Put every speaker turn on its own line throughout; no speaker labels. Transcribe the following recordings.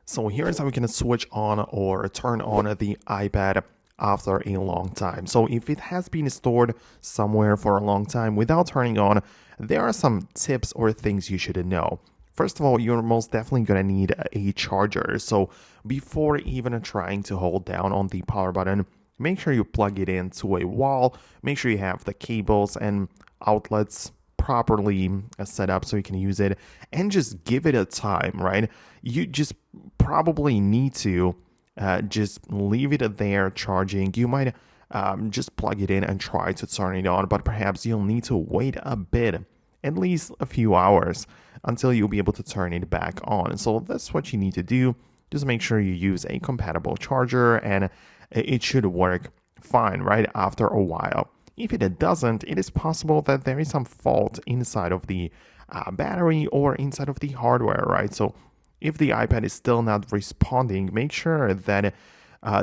So here's how we can switch on or turn on the iPad after a long time. So if it has been stored somewhere for a long time without turning on, there are some tips or things you should know. First of all, you're most definitely going to need a charger. So before even trying to hold down on the power button, make sure you plug it into a wall. Make sure you have the cables and outlets properly set up so you can use it, and just give it a time, right? You just probably need to just leave it there charging. You might just plug it in and try to turn it on, but perhaps you'll need to wait a bit, at least a few hours, until you'll be able to turn it back on. So that's what you need to do. Just make sure you use a compatible charger, and it should work fine right after a while. If it doesn't, it is possible that there is some fault inside of the battery or inside of the hardware, right? So if the iPad is still not responding, make sure that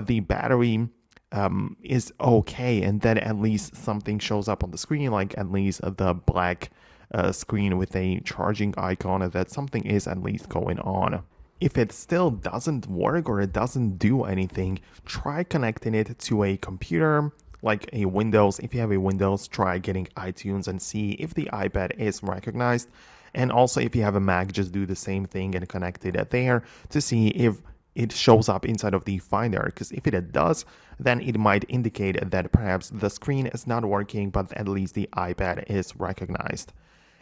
the battery is okay, and that at least something shows up on the screen, like at least the black screen with a charging icon, that something is at least going on. If it still doesn't work or it doesn't do anything, try connecting it to a computer like a Windows. If you have a Windows, try getting iTunes and see if the iPad is recognized. And also if you have a Mac, just do the same thing and connect it there to see if it shows up inside of the Finder, because if it does, then it might indicate that perhaps the screen is not working, but at least the iPad is recognized.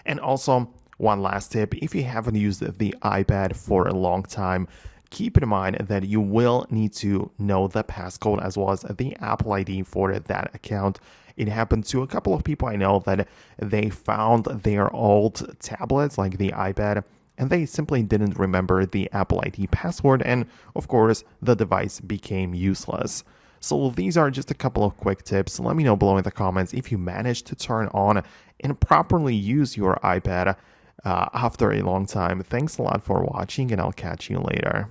And also, one last tip, if you haven't used the iPad for a long time, keep in mind that you will need to know the passcode as well as the Apple ID for that account. It happened to a couple of people I know that they found their old tablets, like the iPad, and they simply didn't remember the Apple ID password, and of course, the device became useless. So these are just a couple of quick tips. Let me know below in the comments if you managed to turn on and properly use your iPad after a long time. Thanks a lot for watching, and I'll catch you later.